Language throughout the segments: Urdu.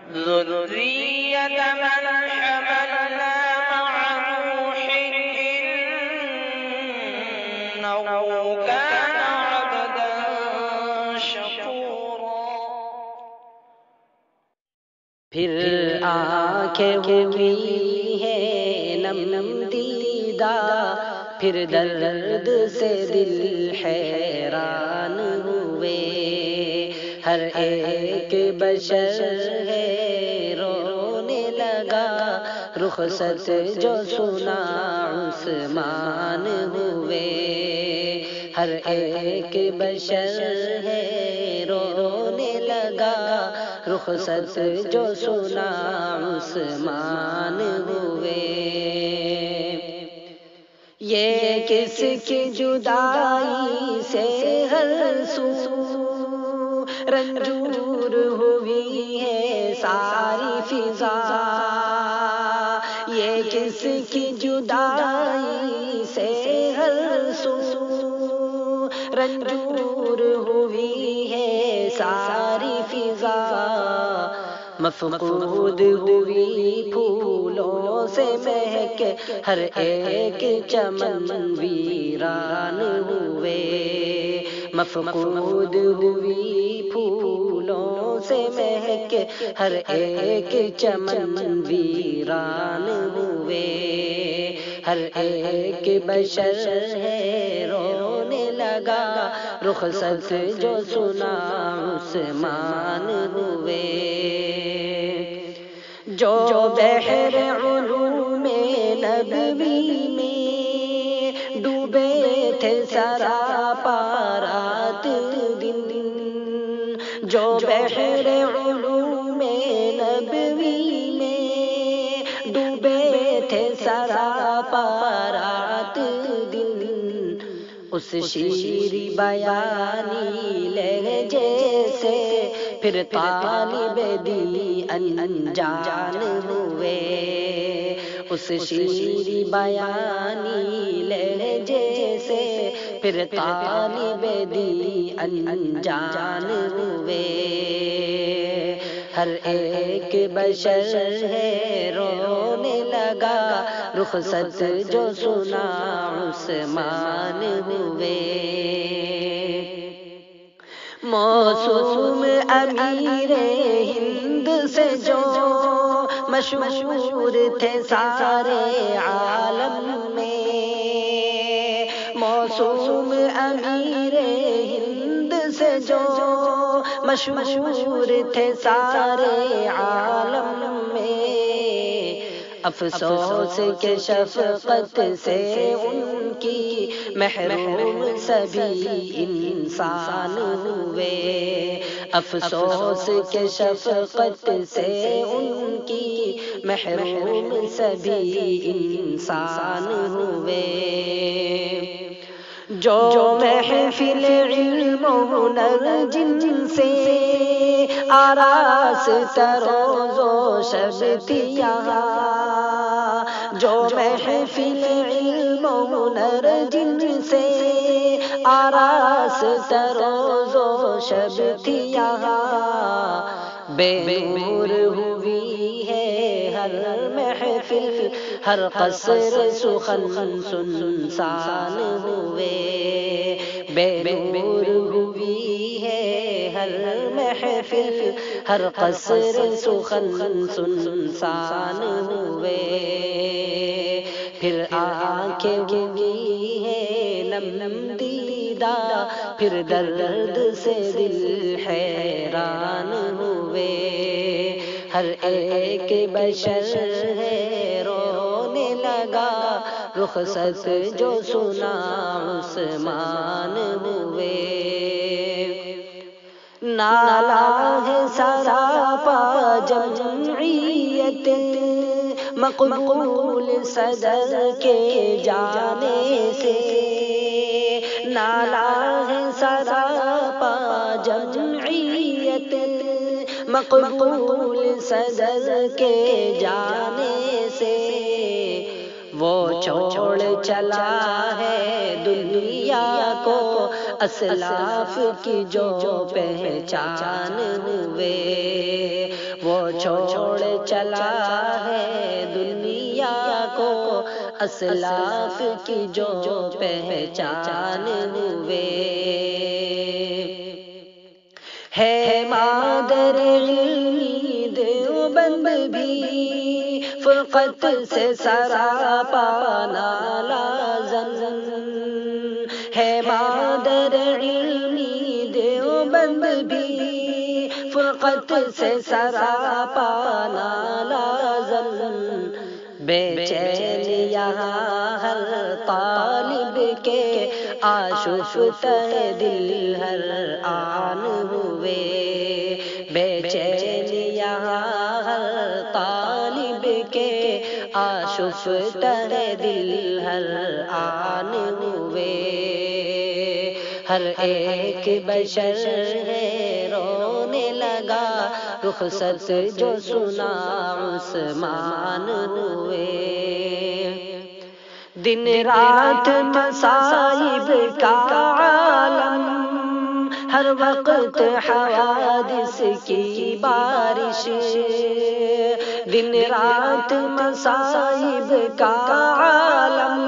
ذرية من حملنا مع نوح إنه كان عبدا شكورا. پھر آنکھیں ہوئی ہے نم دیدہ، پھر درد سے دل حیران ہوئے، ہر ایک بشر ہے رونے لگا، رخصت جو سنا عثمان ہوئے، ہر ایک بشر ہے رونے لگا، رخصت جو سنا عثمان ہوئے۔ یہ کس کی جدائی سے ہر سو رنجور ہوئی ہے ساری فضا، یہ کس کی جدائی سے ہر سو رنجور ہوئی ہے ساری فضا، مفقود ہوئی پھولوں سے مہک ہر ایک چمن ویران ہوئے، مفقود ہوئی پھولوں سے مہک ہر ایک چمن ویران ہوئے، ہر ایک بشر ہے رونے لگا، رخصت جو سنا عثمان ہوئے، جو بحر علوم نبوی میں ڈوبے تھے سراپا رات دن، جو بحر علوم نبوی میں ڈوبے تھے سراپا رات دن، اس شیریں بیانی لہجے سے پھر طالب دی انجان ہوئے، اس شیریں بیانی لہجے سے پھر طالب دی انجان ہوئے، ہر ایک بشر ہے رونے لگا، رخصت جو سنا عثمان ہوئے، موسوم امیر ہند سے جو مشہور تھے سارے عالم میں، موسوم امیر ہند سے جو مشہور تھے سارے عالم میں، افسوس کے شفقت سے ان کی محروم سبھی انسان ہوئے، افسوس کے شفقت سے ان کی محروم سبھی انسان ہوئے، جو محفل علم و ہنر جن سے آراستہ روز و شب تھی یہاں، جو محفل علم و ہنر جن سے آراستہ روز و شب تھی یہاں، بے نور ہوئی ہے ہر محفل، ہر قصر سخن سنسان ہوئے، بے نور ہوئی ہے ہر محفل، ہر قصر سخن سنسان ہوئے، پھر آنکھیں ہوئی ہے نم دیدہ، پھر درد سے دل حیران ہوئے، ہر ایک بشر ہے رونے لگا، رخصت جو سنا عثمان ہوئے، نالا ہے سراپا جمعیت مقبول صدر کے جانے سے، نالا ہے سراپا جمعیت مقبول صدر کے جانے سے، وہ چھوڑ چلا ہے دنیا کو اسلاف کی جو پہچان ہوئے، وہ چھوڑ چلا ہے دنیا کو اسلاف کی جو پہچان ہوئے ہے مادر علمی دیوبند بھی فرقت سے سراپا نالازن ہے مادر علمی دیوبند بھی فرقت سے سراپا نالازن بے چین یہاں ہر طالب کے آشفتہ دل ہر آن ہوئے بے چین یہاں ہر طالب کے آشفتہ دل ہر آن ہوئے ہر ایک بشر ہے رونے لگا رخصت جو سنا عثمان ہوئے دن رات مصائب کا عالم ہر وقت حوادث کی بارش دن رات مصائب کا عالم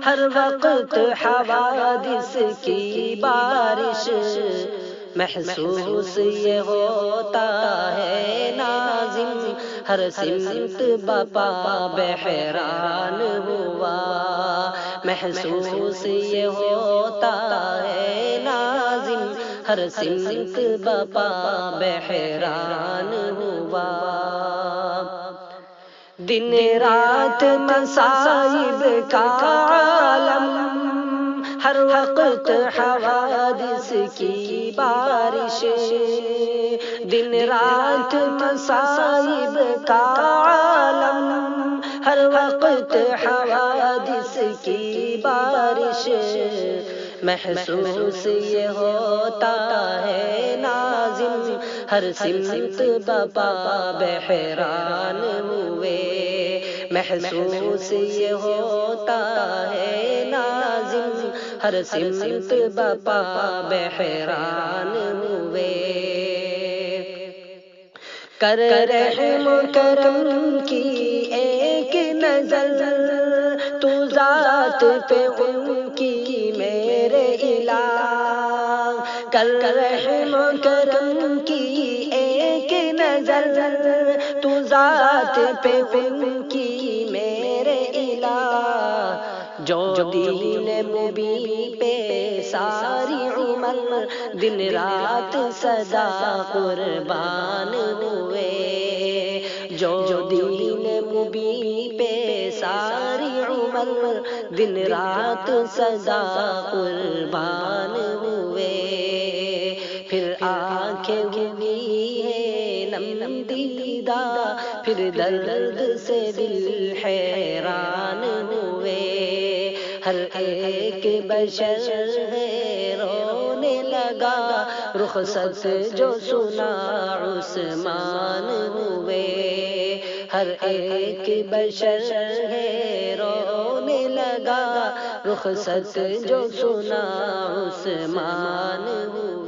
ہر وقت حوادث کی بارش محسوس یہ ہوتا ہے ناظم ہر سمت بپا بحران ہوا محسوس یہ ہوتا ہے ناظم ہر سمت بپا بحران ہوا دن رات مصائب کا عالم ہر وقت حوادث کی بارش دن رات مصائب کا عالم ہر وقت حوادث کی بارش محسوس یہ ہوتا ہے ناظم ہر سمت بپا بحران ہوئے محسوس یہ ہوتا ہے ناظم ہر سمت بپا بحران ہوئے کر رحم کرم کی ایک نظر تو ذات پہ ان کی میرے الہ کر رحم کرم کی ایک نظر تو ذات پہ ان کی میرے الہ جو دین مبین پہ ساری عمر دن رات سدا قربان ہوئے جو دین مبین پہ ساری عمر دن رات سدا قربان ہوئے پھر آنکھیں ہوئی ہے نم دیدہ پھر درد سے دل حیران ہوئے ہر ایک بشر ہے رونے لگا رخصت جو سنا عثمان ہوئے ہر ایک بشر ہے رونے لگا رخصت جو سنا عثمان ہوئے